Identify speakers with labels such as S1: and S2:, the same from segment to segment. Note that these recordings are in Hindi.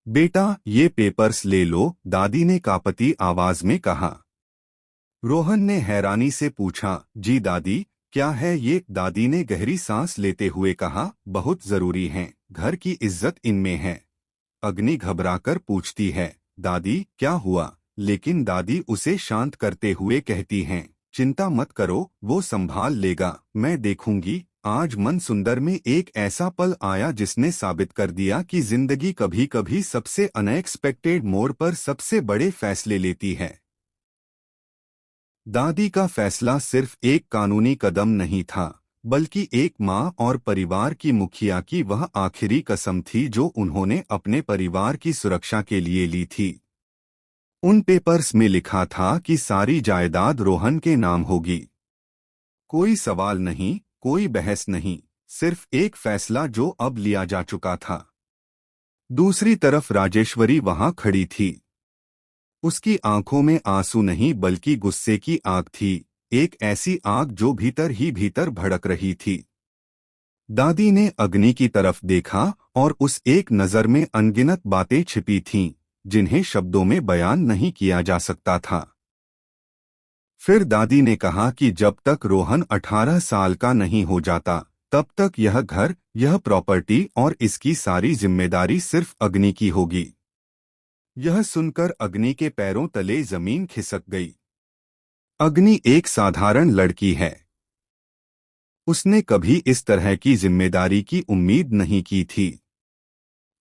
S1: बेटा, ये पेपर्स ले लो, दादी ने कांपती आवाज में कहा। रोहन ने हैरानी से पूछा, जी दादी, क्या है ये? दादी ने गहरी सांस लेते हुए कहा, बहुत जरूरी हैं, घर की इज्जत इनमें है। अग्नि घबराकर पूछती है, दादी क्या हुआ? लेकिन दादी उसे शांत करते हुए कहती हैं, चिंता मत करो, वो संभाल लेगा, मैं देखूंगी। आज मन सुंदर में एक ऐसा पल आया जिसने साबित कर दिया कि जिंदगी कभी कभी सबसे अनएक्सपेक्टेड मोड़ पर सबसे बड़े फैसले लेती है। दादी का फैसला सिर्फ एक कानूनी कदम नहीं था, बल्कि एक माँ और परिवार की मुखिया की वह आखिरी कसम थी जो उन्होंने अपने परिवार की सुरक्षा के लिए ली थी। उन पेपर्स में लिखा था कि सारी जायदाद रोहन के नाम होगी। कोई सवाल नहीं, कोई बहस नहीं, सिर्फ एक फैसला जो अब लिया जा चुका था। दूसरी तरफ राजेश्वरी वहां खड़ी थी। उसकी आंखों में आंसू नहीं बल्कि गुस्से की आग थी, एक ऐसी आग जो भीतर ही भीतर भड़क रही थी। दादी ने अग्नि की तरफ देखा और उस एक नजर में अनगिनत बातें छिपी थीं, जिन्हें शब्दों में बयान नहीं किया जा सकता था। फिर दादी ने कहा कि जब तक रोहन 18 साल का नहीं हो जाता, तब तक यह घर, यह प्रॉपर्टी और इसकी सारी जिम्मेदारी सिर्फ अग्नि की होगी। यह सुनकर अग्नि के पैरों तले जमीन खिसक गई। अग्नि एक साधारण लड़की है। उसने कभी इस तरह की जिम्मेदारी की उम्मीद नहीं की थी।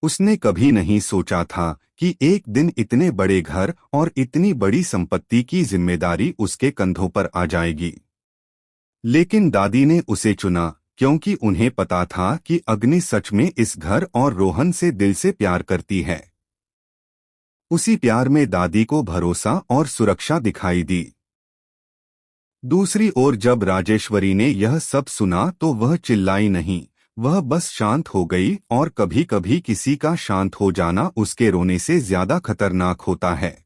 S1: उसने कभी नहीं सोचा था कि एक दिन इतने बड़े घर और इतनी बड़ी संपत्ति की जिम्मेदारी उसके कंधों पर आ जाएगी। लेकिन दादी ने उसे चुना क्योंकि उन्हें पता था कि अग्नि सच में इस घर और रोहन से दिल से प्यार करती है। उसी प्यार में दादी को भरोसा और सुरक्षा दिखाई दी। दूसरी ओर जब राजेश्वरी ने यह सब सुना तो वह चिल्लाई नहीं, वह बस शांत हो गई, और कभी कभी किसी का शांत हो जाना उसके रोने से ज्यादा खतरनाक होता है।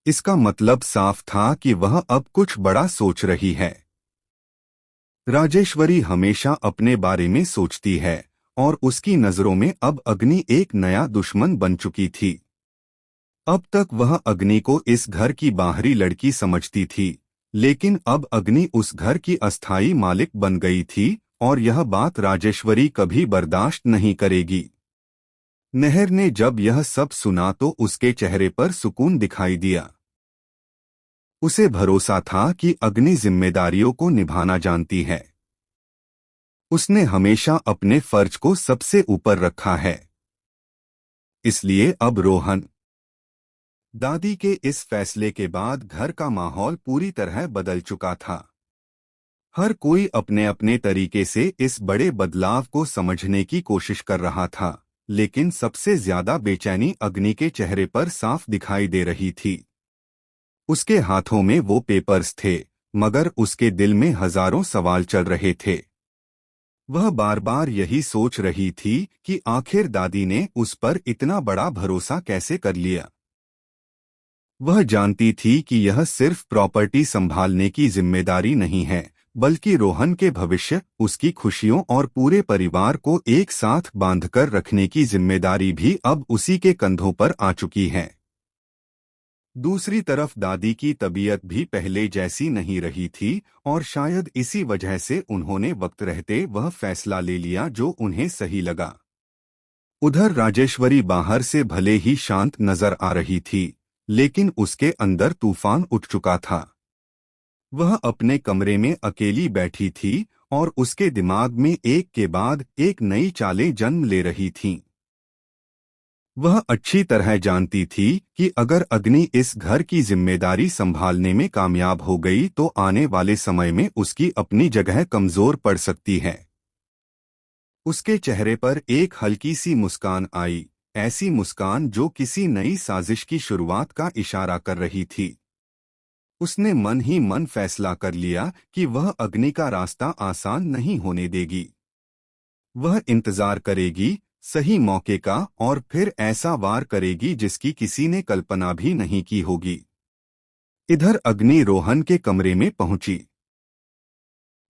S1: इसका मतलब साफ था कि वह अब कुछ बड़ा सोच रही है। राजेश्वरी हमेशा अपने बारे में सोचती है, और उसकी नजरों में अब अग्नि एक नया दुश्मन बन चुकी थी। अब तक वह अग्नि को इस घर की बाहरी लड़की समझती थी, लेकिन अब अग्नि उस घर की अस्थायी मालिक बन गई थी, और यह बात राजेश्वरी कभी बर्दाश्त नहीं करेगी। नहर ने जब यह सब सुना तो उसके चेहरे पर सुकून दिखाई दिया। उसे भरोसा था कि अग्नि जिम्मेदारियों को निभाना जानती है। उसने हमेशा अपने फर्ज को सबसे ऊपर रखा है। इसलिए अब रोहन। दादी के इस फैसले के बाद घर का माहौल पूरी तरह बदल चुका था। हर कोई अपने अपने तरीके से इस बड़े बदलाव को समझने की कोशिश कर रहा था, लेकिन सबसे ज्यादा बेचैनी अग्नि के चेहरे पर साफ दिखाई दे रही थी। उसके हाथों में वो पेपर्स थे, मगर उसके दिल में हजारों सवाल चल रहे थे। वह बार बार यही सोच रही थी कि आखिर दादी ने उस पर इतना बड़ा भरोसा कैसे कर लिया। वह जानती थी कि यह सिर्फ प्रॉपर्टी संभालने की जिम्मेदारी नहीं है, बल्कि रोहन के भविष्य, उसकी खुशियों और पूरे परिवार को एक साथ बांधकर रखने की जिम्मेदारी भी अब उसी के कंधों पर आ चुकी है। दूसरी तरफ दादी की तबीयत भी पहले जैसी नहीं रही थी, और शायद इसी वजह से उन्होंने वक्त रहते वह फैसला ले लिया जो उन्हें सही लगा। उधर राजेश्वरी बाहर से भले ही शांत नजर आ रही थी, लेकिन उसके अंदर तूफान उठ चुका था। वह अपने कमरे में अकेली बैठी थी, और उसके दिमाग में एक के बाद एक नई चालें जन्म ले रही थीं। वह अच्छी तरह जानती थी कि अगर अग्नि इस घर की जिम्मेदारी संभालने में कामयाब हो गई तो आने वाले समय में उसकी अपनी जगह कमजोर पड़ सकती है। उसके चेहरे पर एक हल्की सी मुस्कान आई, ऐसी मुस्कान जो किसी नई साजिश की शुरुआत का इशारा कर रही थी। उसने मन ही मन फैसला कर लिया कि वह अग्नि का रास्ता आसान नहीं होने देगी। वह इंतजार करेगी सही मौके का, और फिर ऐसा वार करेगी जिसकी किसी ने कल्पना भी नहीं की होगी। इधर अग्नि रोहन के कमरे में पहुंची।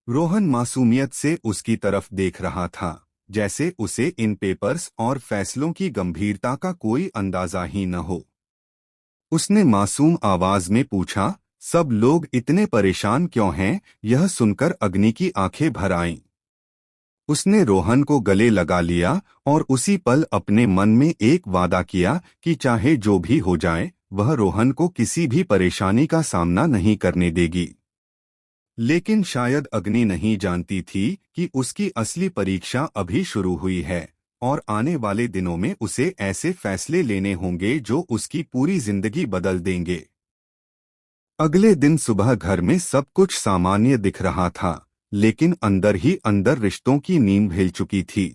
S1: रोहन मासूमियत से उसकी तरफ देख रहा था, जैसे उसे इन पेपर्स और फैसलों की गंभीरता का कोई अंदाजा ही न हो। उसने मासूम आवाज में पूछा, सब लोग इतने परेशान क्यों हैं? यह सुनकर अग्नि की आंखें भर आईं। उसने रोहन को गले लगा लिया और उसी पल अपने मन में एक वादा किया कि चाहे जो भी हो जाए, वह रोहन को किसी भी परेशानी का सामना नहीं करने देगी। लेकिन शायद अग्नि नहीं जानती थी कि उसकी असली परीक्षा अभी शुरू हुई है और आने वाले दिनों में उसे ऐसे फैसले लेने होंगे जो उसकी पूरी जिंदगी बदल देंगे। अगले दिन सुबह घर में सब कुछ सामान्य दिख रहा था, लेकिन अंदर ही अंदर रिश्तों की नींव हिल चुकी थी।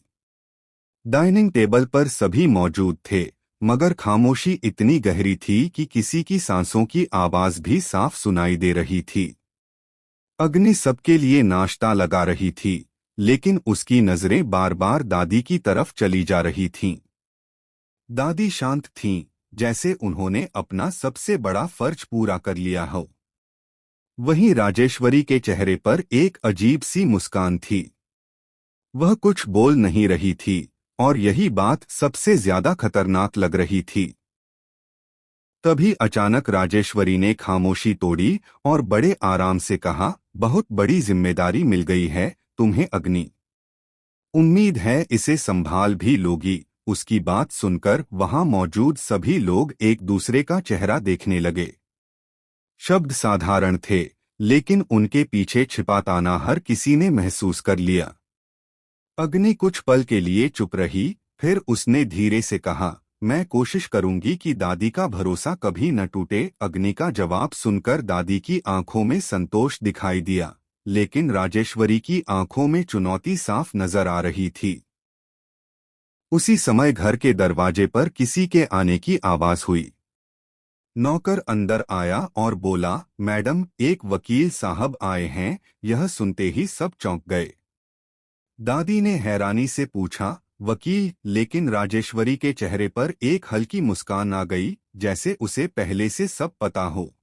S1: डाइनिंग टेबल पर सभी मौजूद थे, मगर खामोशी इतनी गहरी थी कि किसी की सांसों की आवाज भी साफ सुनाई दे रही थी। अग्नि सबके लिए नाश्ता लगा रही थी, लेकिन उसकी नजरें बार बार दादी की तरफ चली जा रही थीं। दादी शांत थीं, जैसे उन्होंने अपना सबसे बड़ा फर्ज पूरा कर लिया हो। वहीं राजेश्वरी के चेहरे पर एक अजीब सी मुस्कान थी। वह कुछ बोल नहीं रही थी, और यही बात सबसे ज्यादा खतरनाक लग रही थी। तभी अचानक राजेश्वरी ने खामोशी तोड़ी और बड़े आराम से कहा, बहुत बड़ी जिम्मेदारी मिल गई है तुम्हें अग्नि। उम्मीद है इसे संभाल भी लोगी। उसकी बात सुनकर वहां मौजूद सभी लोग एक दूसरे का चेहरा देखने लगे। शब्द साधारण थे, लेकिन उनके पीछे छिपा ताना हर किसी ने महसूस कर लिया। अग्नि कुछ पल के लिए चुप रही, फिर उसने धीरे से कहा, मैं कोशिश करूंगी कि दादी का भरोसा कभी न टूटे। अग्नि का जवाब सुनकर दादी की आंखों में संतोष दिखाई दिया, लेकिन राजेश्वरी की आंखों में चुनौती साफ नजर आ रही थी। उसी समय घर के दरवाजे पर किसी के आने की आवाज हुई। नौकर अंदर आया और बोला, मैडम, एक वकील साहब आए हैं। यह सुनते ही सब चौंक गए। दादी ने हैरानी से पूछा, वकील? लेकिन राजेश्वरी के चेहरे पर एक हल्की मुस्कान आ गई, जैसे उसे पहले से सब पता हो।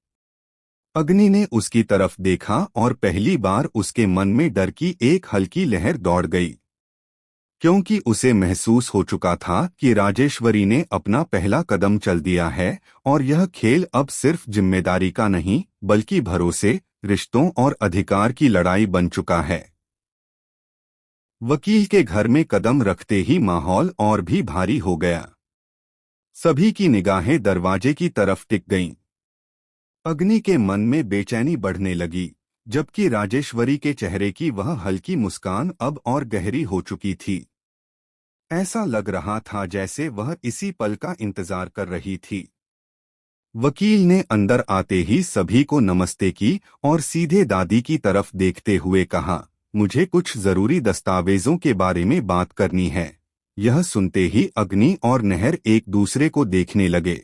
S1: अग्नि ने उसकी तरफ देखा और पहली बार उसके मन में डर की एक हल्की लहर दौड़ गई, क्योंकि उसे महसूस हो चुका था कि राजेश्वरी ने अपना पहला कदम चल दिया है और यह खेल अब सिर्फ जिम्मेदारी का नहीं, बल्कि भरोसे, रिश्तों और अधिकार की लड़ाई बन चुका है। वकील के घर में कदम रखते ही माहौल और भी भारी हो गया। सभी की निगाहें दरवाजे की तरफ टिक गईं। अग्नि के मन में बेचैनी बढ़ने लगी, जबकि राजेश्वरी के चेहरे की वह हल्की मुस्कान अब और गहरी हो चुकी थी। ऐसा लग रहा था जैसे वह इसी पल का इंतजार कर रही थी। वकील ने अंदर आते ही सभी को नमस्ते की और सीधे दादी की तरफ देखते हुए कहा, मुझे कुछ जरूरी दस्तावेजों के बारे में बात करनी है। यह सुनते ही अग्नि और नहर एक दूसरे को देखने लगे।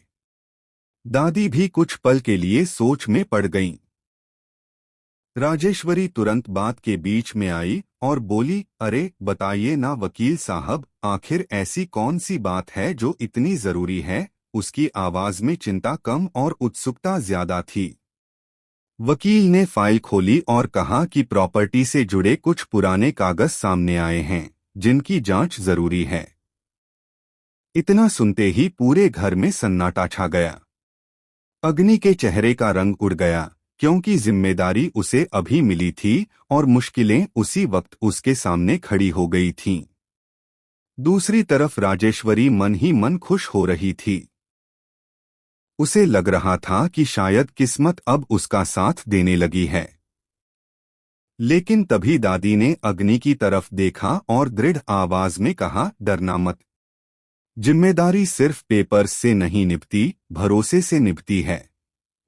S1: दादी भी कुछ पल के लिए सोच में पड़ गईं। राजेश्वरी तुरंत बात के बीच में आई और बोली, अरे बताइए ना वकील साहब, आखिर ऐसी कौन सी बात है जो इतनी जरूरी है? उसकी आवाज में चिंता कम और उत्सुकता ज्यादा थी। वकील ने फाइल खोली और कहा कि प्रॉपर्टी से जुड़े कुछ पुराने कागज सामने आए हैं, जिनकी जांच जरूरी है। इतना सुनते ही पूरे घर में सन्नाटा छा गया। अग्नि के चेहरे का रंग उड़ गया, क्योंकि जिम्मेदारी उसे अभी मिली थी और मुश्किलें उसी वक्त उसके सामने खड़ी हो गई थीं। दूसरी तरफ राजेश्वरी मन ही मन खुश हो रही थी। उसे लग रहा था कि शायद किस्मत अब उसका साथ देने लगी है। लेकिन तभी दादी ने अग्नि की तरफ देखा और दृढ़ आवाज में कहा, डरना मत। जिम्मेदारी सिर्फ पेपर्स से नहीं निभती, भरोसे से निभती है।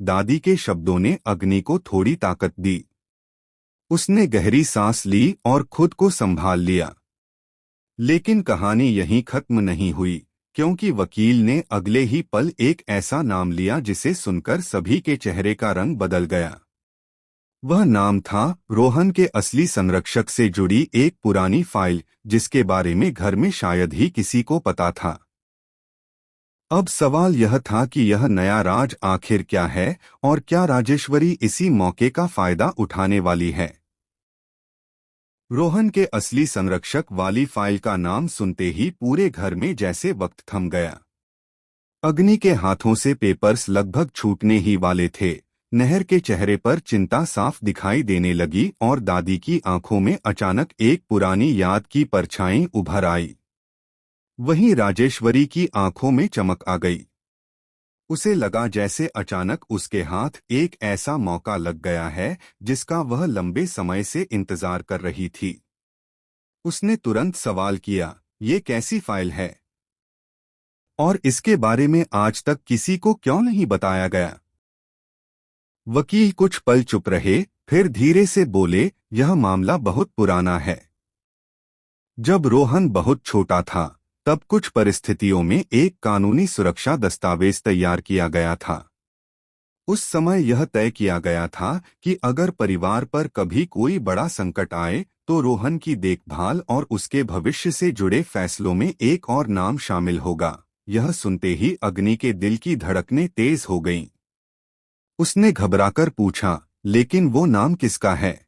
S1: दादी के शब्दों ने अग्नि को थोड़ी ताकत दी। उसने गहरी सांस ली और खुद को संभाल लिया। लेकिन कहानी यहीं खत्म नहीं हुई, क्योंकि वकील ने अगले ही पल एक ऐसा नाम लिया जिसे सुनकर सभी के चेहरे का रंग बदल गया। वह नाम था रोहन के असली संरक्षक से जुड़ी एक पुरानी फाइल, जिसके बारे में घर में शायद ही किसी को पता था। अब सवाल यह था कि यह नया राज आखिर क्या है और क्या राजेश्वरी इसी मौके का फायदा उठाने वाली है। रोहन के असली संरक्षक वाली फाइल का नाम सुनते ही पूरे घर में जैसे वक्त थम गया। अग्नि के हाथों से पेपर्स लगभग छूटने ही वाले थे। नहर के चेहरे पर चिंता साफ दिखाई देने लगी और दादी की आंखों में अचानक एक पुरानी याद की परछाई उभर आई। वहीं राजेश्वरी की आंखों में चमक आ गई। उसे लगा जैसे अचानक उसके हाथ एक ऐसा मौका लग गया है जिसका वह लंबे समय से इंतजार कर रही थी। उसने तुरंत सवाल किया, ये कैसी फाइल है और इसके बारे में आज तक किसी को क्यों नहीं बताया गया? वकील कुछ पल चुप रहे, फिर धीरे से बोले, यह मामला बहुत पुराना है। जब रोहन बहुत छोटा था तब कुछ परिस्थितियों में एक कानूनी सुरक्षा दस्तावेज तैयार किया गया था। उस समय यह तय किया गया था कि अगर परिवार पर कभी कोई बड़ा संकट आए तो रोहन की देखभाल और उसके भविष्य से जुड़े फैसलों में एक और नाम शामिल होगा। यह सुनते ही अग्नि के दिल की धड़कनें तेज हो गईं। उसने घबराकर पूछा, लेकिन वो नाम किसका है?